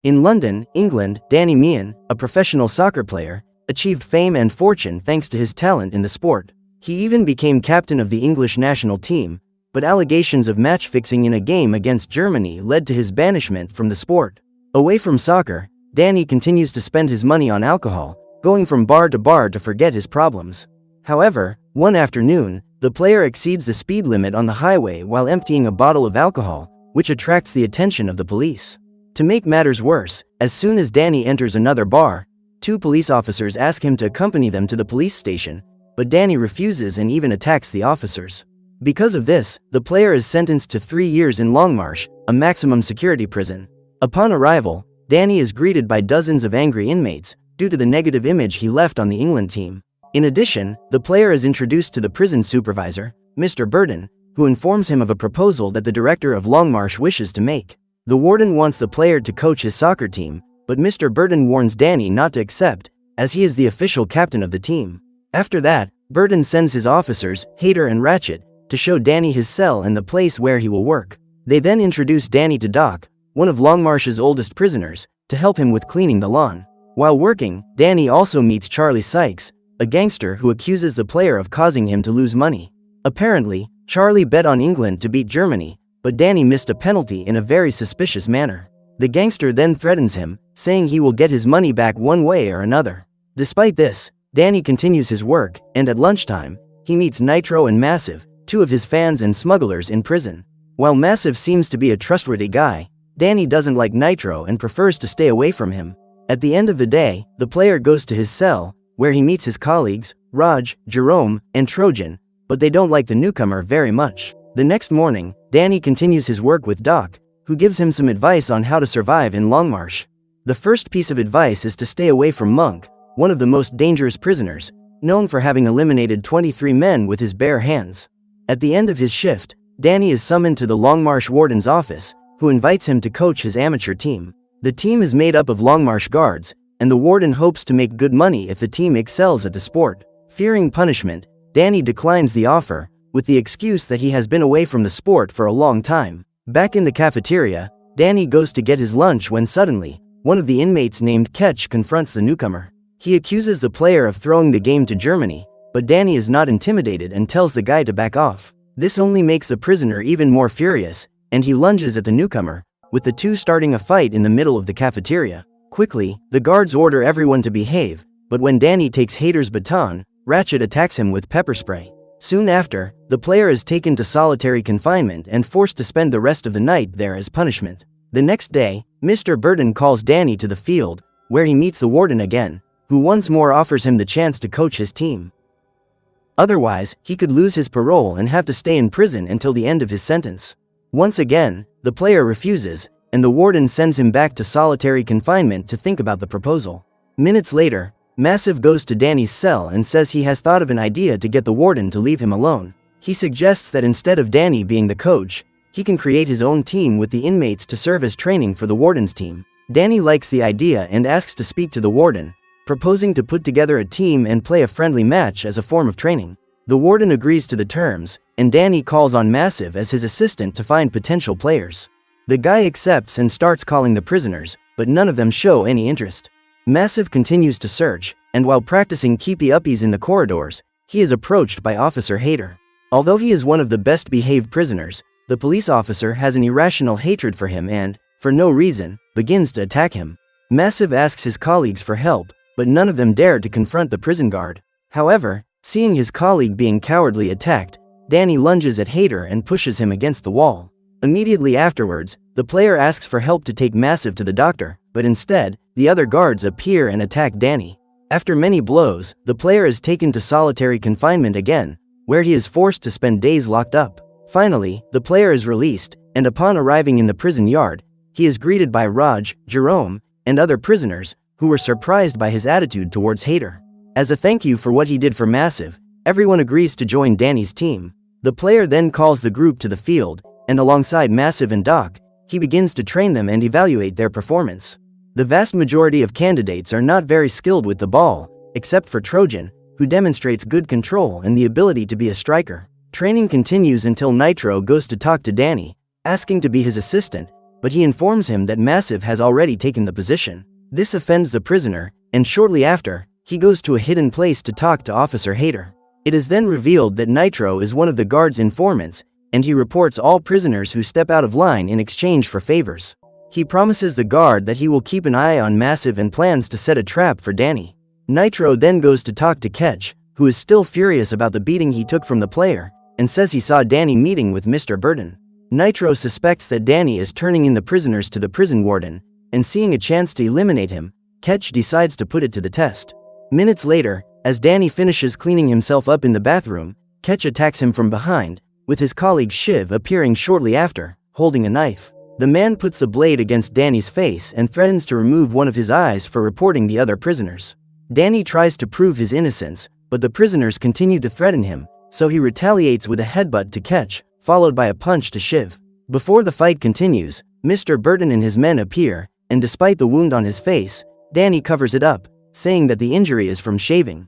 In London, England, Danny Meehan, a professional soccer player, achieved fame and fortune thanks to his talent in the sport. He even became captain of the English national team, but allegations of match-fixing in a game against Germany led to his banishment from the sport. Away from soccer, Danny continues to spend his money on alcohol, going from bar to bar to forget his problems. However, one afternoon, the player exceeds the speed limit on the highway while emptying a bottle of alcohol, which attracts the attention of the police. To make matters worse, as soon as Danny enters another bar, 2 police officers ask him to accompany them to the police station, but Danny refuses and even attacks the officers. Because of this, the player is sentenced to 3 years in Longmarsh, a maximum security prison. Upon arrival, Danny is greeted by dozens of angry inmates, due to the negative image he left on the England team. In addition, the player is introduced to the prison supervisor, Mr. Burden, who informs him of a proposal that the director of Longmarsh wishes to make. The warden wants the player to coach his soccer team, but Mr. Burden warns Danny not to accept, as he is the official captain of the team. After that, Burden sends his officers, Hater and Ratchet, to show Danny his cell and the place where he will work. They then introduce Danny to Doc, one of Longmarsh's oldest prisoners, to help him with cleaning the lawn. While working, Danny also meets Charlie Sykes, a gangster who accuses the player of causing him to lose money. Apparently, Charlie bet on England to beat Germany, but Danny missed a penalty in a very suspicious manner. The gangster then threatens him, saying he will get his money back one way or another. Despite this, Danny continues his work, and at lunchtime, he meets Nitro and Massive, 2 of his fans and smugglers in prison. While Massive seems to be a trustworthy guy, Danny doesn't like Nitro and prefers to stay away from him. At the end of the day, the player goes to his cell, where he meets his colleagues, Raj, Jerome, and Trojan, but they don't like the newcomer very much. The next morning, Danny continues his work with Doc, who gives him some advice on how to survive in Longmarsh. The first piece of advice is to stay away from Monk, one of the most dangerous prisoners, known for having eliminated 23 men with his bare hands. At the end of his shift, Danny is summoned to the Longmarsh warden's office, who invites him to coach his amateur team. The team is made up of Longmarsh guards, and the warden hopes to make good money if the team excels at the sport. Fearing punishment, Danny declines the offer, with the excuse that he has been away from the sport for a long time. Back in the cafeteria, Danny goes to get his lunch when suddenly, one of the inmates named Ketch confronts the newcomer. He accuses the player of throwing the game to Germany, but Danny is not intimidated and tells the guy to back off. This only makes the prisoner even more furious, and he lunges at the newcomer, with the 2 starting a fight in the middle of the cafeteria. Quickly, the guards order everyone to behave, but when Danny takes Hater's baton, Ratchet attacks him with pepper spray. Soon after, the player is taken to solitary confinement and forced to spend the rest of the night there as punishment. The next day, Mr. Burden calls Danny to the field, where he meets the warden again, who once more offers him the chance to coach his team. Otherwise, he could lose his parole and have to stay in prison until the end of his sentence. Once again, the player refuses, and the warden sends him back to solitary confinement to think about the proposal. Minutes later, Massive goes to Danny's cell and says he has thought of an idea to get the warden to leave him alone. He suggests that instead of Danny being the coach, he can create his own team with the inmates to serve as training for the warden's team. Danny likes the idea and asks to speak to the warden, proposing to put together a team and play a friendly match as a form of training. The warden agrees to the terms, and Danny calls on Massive as his assistant to find potential players. The guy accepts and starts calling the prisoners, but none of them show any interest. Massive continues to search, and while practicing keepy-uppies in the corridors, he is approached by Officer Hater. Although he is one of the best-behaved prisoners, the police officer has an irrational hatred for him and, for no reason, begins to attack him. Massive asks his colleagues for help, but none of them dare to confront the prison guard. However, seeing his colleague being cowardly attacked, Danny lunges at Hater and pushes him against the wall. Immediately afterwards, the player asks for help to take Massive to the doctor, but instead, the other guards appear and attack Danny. After many blows, the player is taken to solitary confinement again, where he is forced to spend days locked up. Finally, the player is released, and upon arriving in the prison yard, he is greeted by Raj, Jerome, and other prisoners, who were surprised by his attitude towards Hater. As a thank you for what he did for Massive, everyone agrees to join Danny's team. The player then calls the group to the field, and alongside Massive and Doc, he begins to train them and evaluate their performance. The vast majority of candidates are not very skilled with the ball, except for Trojan, who demonstrates good control and the ability to be a striker. Training continues until Nitro goes to talk to Danny, asking to be his assistant, but he informs him that Massive has already taken the position. This offends the prisoner, and shortly after, he goes to a hidden place to talk to Officer Hater. It is then revealed that Nitro is one of the guard's informants, and he reports all prisoners who step out of line in exchange for favors. He promises the guard that he will keep an eye on Massive and plans to set a trap for Danny. Nitro then goes to talk to Ketch, who is still furious about the beating he took from the player, and says he saw Danny meeting with Mr. Burton. Nitro suspects that Danny is turning in the prisoners to the prison warden, and seeing a chance to eliminate him, Ketch decides to put it to the test. Minutes later, as Danny finishes cleaning himself up in the bathroom, Ketch attacks him from behind, with his colleague Shiv appearing shortly after, holding a knife. The man puts the blade against Danny's face and threatens to remove one of his eyes for reporting the other prisoners. Danny tries to prove his innocence, but the prisoners continue to threaten him, so he retaliates with a headbutt to Ketch, followed by a punch to Shiv. Before the fight continues, Mr. Burton and his men appear, and despite the wound on his face, Danny covers it up, saying that the injury is from shaving.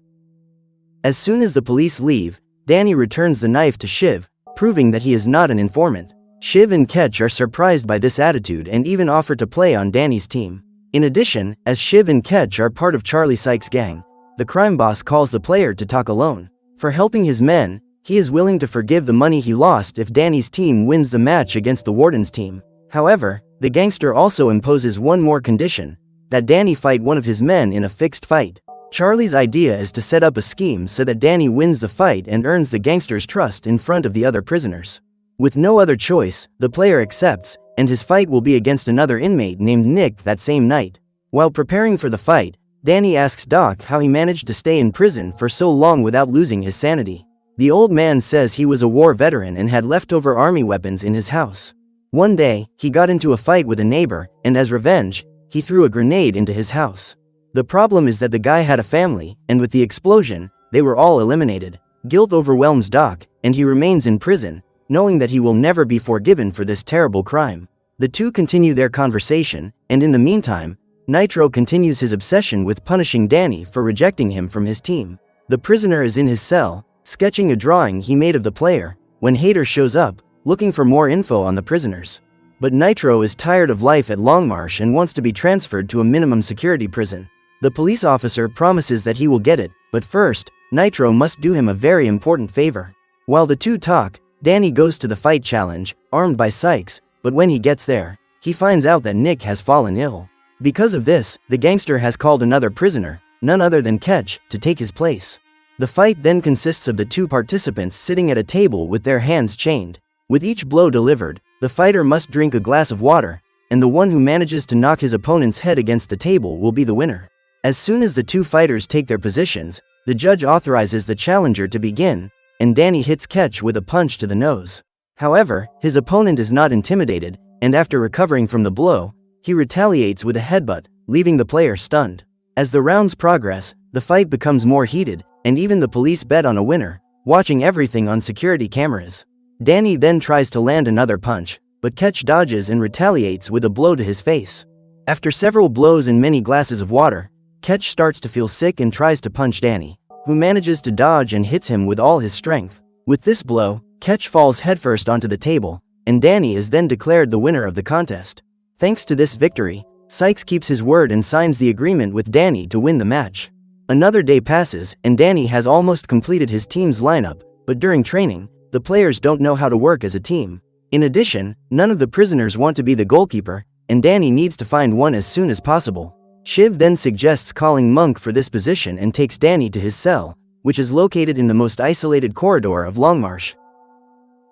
As soon as the police leave, Danny returns the knife to Shiv, proving that he is not an informant. Shiv and Ketch are surprised by this attitude and even offer to play on Danny's team. In addition, as Shiv and Ketch are part of Charlie Sykes' gang, the crime boss calls the player to talk alone. For helping his men, he is willing to forgive the money he lost if Danny's team wins the match against the warden's team. However, the gangster also imposes one more condition, that Danny fight one of his men in a fixed fight. Charlie's idea is to set up a scheme so that Danny wins the fight and earns the gangster's trust in front of the other prisoners. With no other choice, the player accepts, and his fight will be against another inmate named Nick that same night. While preparing for the fight, Danny asks Doc how he managed to stay in prison for so long without losing his sanity. The old man says he was a war veteran and had leftover army weapons in his house. One day, he got into a fight with a neighbor, and as revenge, he threw a grenade into his house. The problem is that the guy had a family, and with the explosion, they were all eliminated. Guilt overwhelms Doc, and he remains in prison, knowing that he will never be forgiven for this terrible crime. The two continue their conversation, and in the meantime, Nitro continues his obsession with punishing Danny for rejecting him from his team. The prisoner is in his cell, sketching a drawing he made of the player, when Hater shows up, looking for more info on the prisoners. But Nitro is tired of life at Longmarsh and wants to be transferred to a minimum security prison. The police officer promises that he will get it, but first, Nitro must do him a very important favor. While the two talk, Danny goes to the fight challenge, armed by Sykes, but when he gets there, he finds out that Nick has fallen ill. Because of this, the gangster has called another prisoner, none other than Ketch, to take his place. The fight then consists of the two participants sitting at a table with their hands chained. With each blow delivered, the fighter must drink a glass of water, and the one who manages to knock his opponent's head against the table will be the winner. As soon as the two fighters take their positions, the judge authorizes the challenger to begin, and Danny hits Ketch with a punch to the nose. However, his opponent is not intimidated, and after recovering from the blow, he retaliates with a headbutt, leaving the player stunned. As the rounds progress, the fight becomes more heated, and even the police bet on a winner, watching everything on security cameras. Danny then tries to land another punch, but Ketch dodges and retaliates with a blow to his face. After several blows and many glasses of water, Ketch starts to feel sick and tries to punch Danny, who manages to dodge and hits him with all his strength. With this blow, Ketch falls headfirst onto the table, and Danny is then declared the winner of the contest. Thanks to this victory, Sykes keeps his word and signs the agreement with Danny to win the match. Another day passes, and Danny has almost completed his team's lineup, but during training, the players don't know how to work as a team. In addition, none of the prisoners want to be the goalkeeper, and Danny needs to find one as soon as possible. Shiv then suggests calling Monk for this position and takes Danny to his cell, which is located in the most isolated corridor of Longmarsh.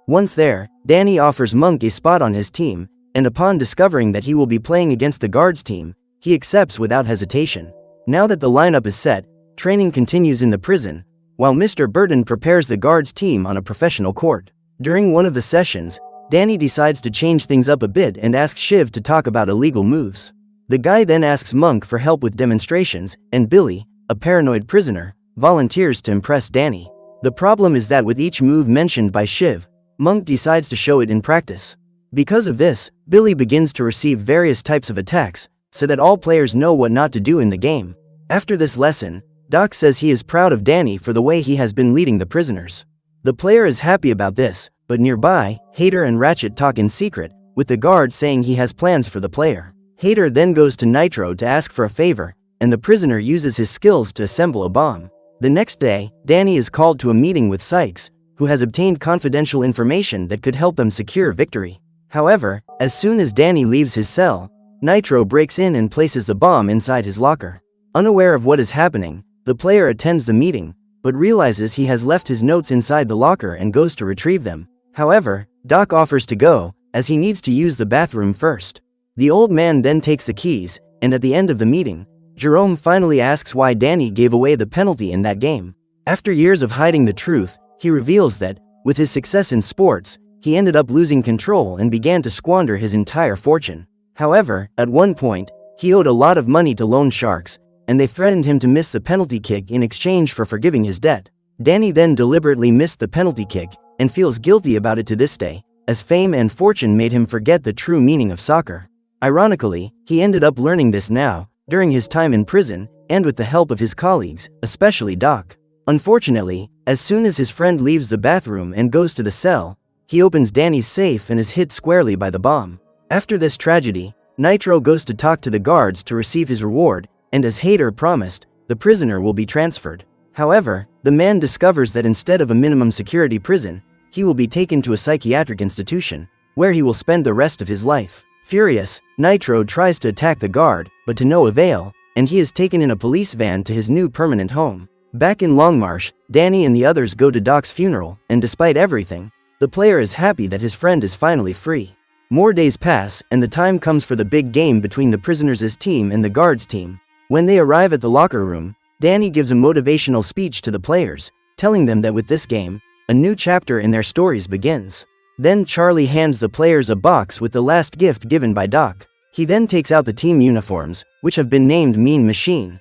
Once there, Danny offers Monk a spot on his team, and upon discovering that he will be playing against the guards team, he accepts without hesitation. Now that the lineup is set, training continues in the prison, while Mr. Burton prepares the guards team on a professional court. During one of the sessions, Danny decides to change things up a bit and asks Shiv to talk about illegal moves. The guy then asks Monk for help with demonstrations, and Billy, a paranoid prisoner, volunteers to impress Danny. The problem is that with each move mentioned by Shiv, Monk decides to show it in practice. Because of this, Billy begins to receive various types of attacks, so that all players know what not to do in the game. After this lesson, Doc says he is proud of Danny for the way he has been leading the prisoners. The player is happy about this, but nearby, Hater and Ratchet talk in secret, with the guard saying he has plans for the player. Hater then goes to Nitro to ask for a favor, and the prisoner uses his skills to assemble a bomb. The next day, Danny is called to a meeting with Sykes, who has obtained confidential information that could help them secure victory. However, as soon as Danny leaves his cell, Nitro breaks in and places the bomb inside his locker. Unaware of what is happening, the player attends the meeting, but realizes he has left his notes inside the locker and goes to retrieve them. However, Doc offers to go, as he needs to use the bathroom first. The old man then takes the keys, and at the end of the meeting, Jerome finally asks why Danny gave away the penalty in that game. After years of hiding the truth, he reveals that, with his success in sports, he ended up losing control and began to squander his entire fortune. However, at one point, he owed a lot of money to loan sharks, and they threatened him to miss the penalty kick in exchange for forgiving his debt. Danny then deliberately missed the penalty kick, and feels guilty about it to this day, as fame and fortune made him forget the true meaning of soccer. Ironically, he ended up learning this now, during his time in prison, and with the help of his colleagues, especially Doc. Unfortunately, as soon as his friend leaves the bathroom and goes to the cell, he opens Danny's safe and is hit squarely by the bomb. After this tragedy, Nitro goes to talk to the guards to receive his reward, and as Hater promised, the prisoner will be transferred. However, the man discovers that instead of a minimum security prison, he will be taken to a psychiatric institution, where he will spend the rest of his life. Furious, Nitro tries to attack the guard, but to no avail, and he is taken in a police van to his new permanent home. Back in Longmarsh, Danny and the others go to Doc's funeral, and despite everything, the player is happy that his friend is finally free. More days pass, and the time comes for the big game between the prisoners' team and the guards' team. When they arrive at the locker room, Danny gives a motivational speech to the players, telling them that with this game, a new chapter in their stories begins. Then Charlie hands the players a box with the last gift given by Doc. He then takes out the team uniforms, which have been named Mean Machine.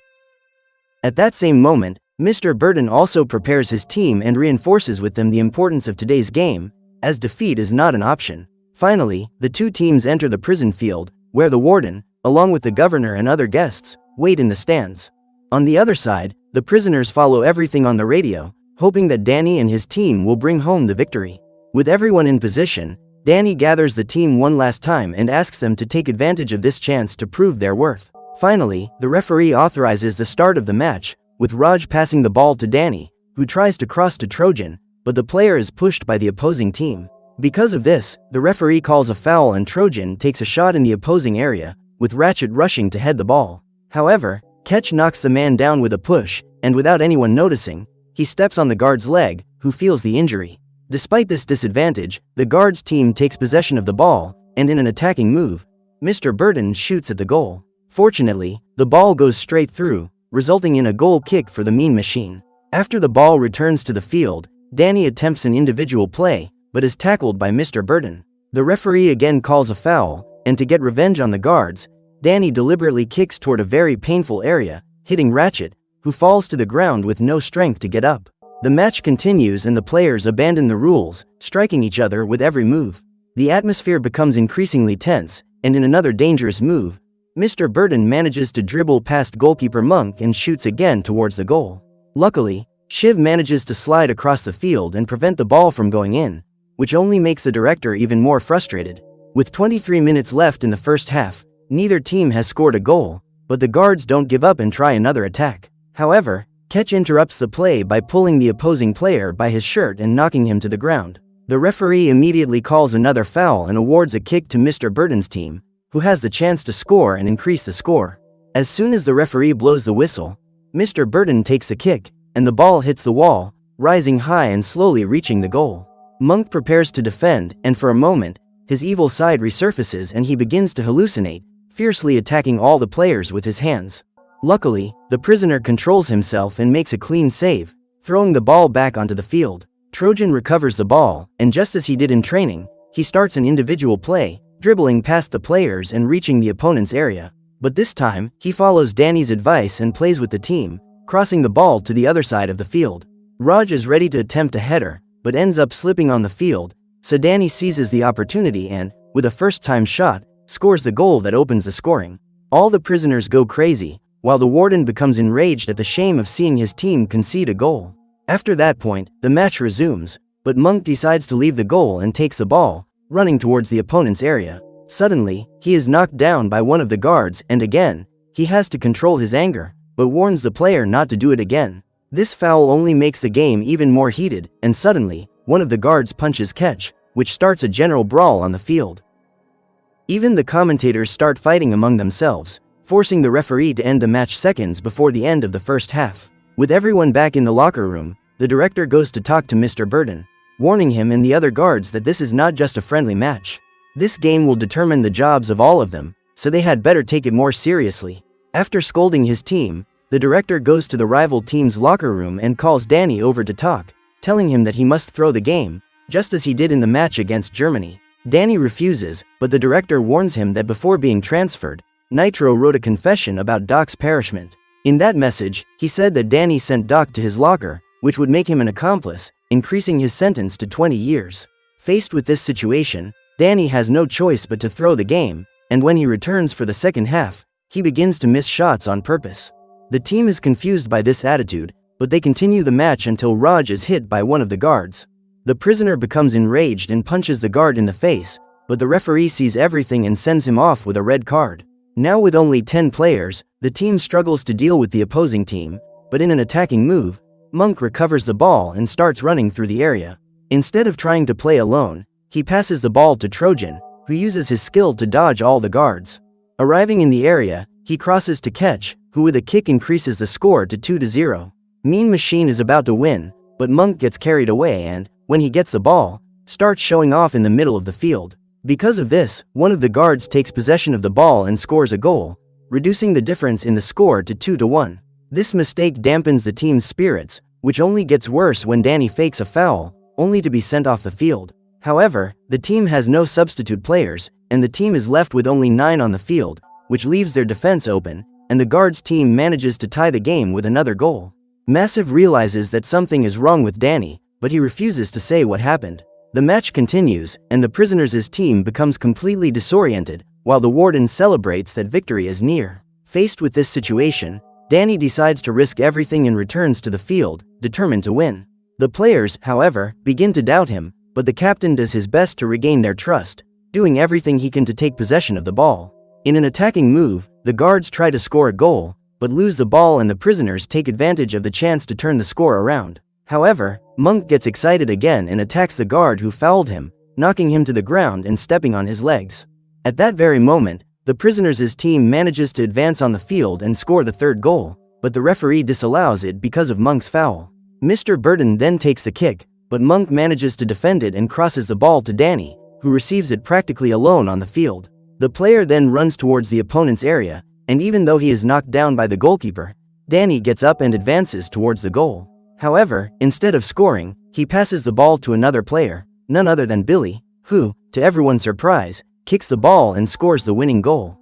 At that same moment, Mr. Burton also prepares his team and reinforces with them the importance of today's game, as defeat is not an option. Finally, the two teams enter the prison field, where the warden, along with the governor and other guests, wait in the stands. On the other side, the prisoners follow everything on the radio, hoping that Danny and his team will bring home the victory. With everyone in position, Danny gathers the team one last time and asks them to take advantage of this chance to prove their worth. Finally, the referee authorizes the start of the match, with Raj passing the ball to Danny, who tries to cross to Trojan, but the player is pushed by the opposing team. Because of this, the referee calls a foul and Trojan takes a shot in the opposing area, with Ratchet rushing to head the ball. However, Ketch knocks the man down with a push, and without anyone noticing, he steps on the guard's leg, who feels the injury. Despite this disadvantage, the guards team takes possession of the ball, and in an attacking move, Mr. Burton shoots at the goal. Fortunately, the ball goes straight through, resulting in a goal kick for the Mean Machine. After the ball returns to the field, Danny attempts an individual play, but is tackled by Mr. Burton. The referee again calls a foul, and to get revenge on the guards, Danny deliberately kicks toward a very painful area, hitting Ratchet, who falls to the ground with no strength to get up. The match continues and the players abandon the rules, striking each other with every move. The atmosphere becomes increasingly tense, and in another dangerous move, Mr. Burton manages to dribble past goalkeeper Monk and shoots again towards the goal. Luckily, Shiv manages to slide across the field and prevent the ball from going in, which only makes the director even more frustrated. With 23 minutes left in the first half, neither team has scored a goal, but the guards don't give up and try another attack. However, Ketch interrupts the play by pulling the opposing player by his shirt and knocking him to the ground. The referee immediately calls another foul and awards a kick to Mr. Burton's team, who has the chance to score and increase the score. As soon as the referee blows the whistle, Mr. Burton takes the kick, and the ball hits the wall, rising high and slowly reaching the goal. Monk prepares to defend, and for a moment, his evil side resurfaces and he begins to hallucinate, fiercely attacking all the players with his hands. Luckily, the prisoner controls himself and makes a clean save, throwing the ball back onto the field. Trojan recovers the ball, and just as he did in training, he starts an individual play, dribbling past the players and reaching the opponent's area. But this time, he follows Danny's advice and plays with the team, crossing the ball to the other side of the field. Raj is ready to attempt a header, but ends up slipping on the field, so Danny seizes the opportunity and, with a first-time shot, scores the goal that opens the scoring. All the prisoners go crazy, while the warden becomes enraged at the shame of seeing his team concede a goal. After that point, the match resumes, but Monk decides to leave the goal and takes the ball, running towards the opponent's area. Suddenly, he is knocked down by one of the guards and again, he has to control his anger, but warns the player not to do it again. This foul only makes the game even more heated, and suddenly, one of the guards punches catch, which starts a general brawl on the field. Even the commentators start fighting among themselves, forcing the referee to end the match seconds before the end of the first half. With everyone back in the locker room, the director goes to talk to Mr. Burton, warning him and the other guards that this is not just a friendly match. This game will determine the jobs of all of them, so they had better take it more seriously. After scolding his team, the director goes to the rival team's locker room and calls Danny over to talk, telling him that he must throw the game, just as he did in the match against Germany. Danny refuses, but the director warns him that before being transferred, Nitro wrote a confession about Doc's perishment. In that message, he said that Danny sent Doc to his locker, which would make him an accomplice, increasing his sentence to 20 years. Faced with this situation, Danny has no choice but to throw the game, and when he returns for the second half, he begins to miss shots on purpose. The team is confused by this attitude, but they continue the match until Raj is hit by one of the guards. The prisoner becomes enraged and punches the guard in the face, but the referee sees everything and sends him off with a red card. Now with only 10 players, the team struggles to deal with the opposing team, but in an attacking move, Monk recovers the ball and starts running through the area. Instead of trying to play alone, he passes the ball to Trojan, who uses his skill to dodge all the guards. Arriving in the area, he crosses to Ketch, who with a kick increases the score to 2-0. Mean Machine is about to win, but Monk gets carried away and, when he gets the ball, starts showing off in the middle of the field. Because of this, one of the guards takes possession of the ball and scores a goal, reducing the difference in the score to 2-1. This mistake dampens the team's spirits, which only gets worse when Danny fakes a foul, only to be sent off the field. However, the team has no substitute players, and the team is left with only 9 on the field, which leaves their defense open, and the guards' team manages to tie the game with another goal. Massive realizes that something is wrong with Danny, but he refuses to say what happened. The match continues, and the prisoners' team becomes completely disoriented, while the warden celebrates that victory is near. Faced with this situation, Danny decides to risk everything and returns to the field, determined to win. The players, however, begin to doubt him, but the captain does his best to regain their trust, doing everything he can to take possession of the ball. In an attacking move, the guards try to score a goal, but lose the ball and the prisoners take advantage of the chance to turn the score around. However, Monk gets excited again and attacks the guard who fouled him, knocking him to the ground and stepping on his legs. At that very moment, the prisoners' team manages to advance on the field and score the third goal, but the referee disallows it because of Monk's foul. Mr. Burton then takes the kick, but Monk manages to defend it and crosses the ball to Danny, who receives it practically alone on the field. The player then runs towards the opponent's area, and even though he is knocked down by the goalkeeper, Danny gets up and advances towards the goal. However, instead of scoring, he passes the ball to another player, none other than Billy, who, to everyone's surprise, kicks the ball and scores the winning goal.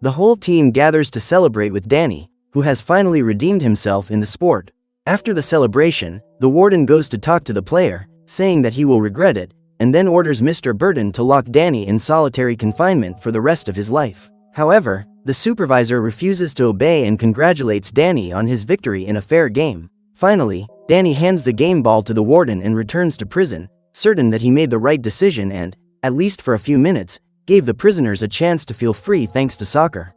The whole team gathers to celebrate with Danny, who has finally redeemed himself in the sport. After the celebration, the warden goes to talk to the player, saying that he will regret it, and then orders Mr. Burton to lock Danny in solitary confinement for the rest of his life. However, the supervisor refuses to obey and congratulates Danny on his victory in a fair game. Finally, Danny hands the game ball to the warden and returns to prison, certain that he made the right decision and, at least for a few minutes, gave the prisoners a chance to feel free thanks to soccer.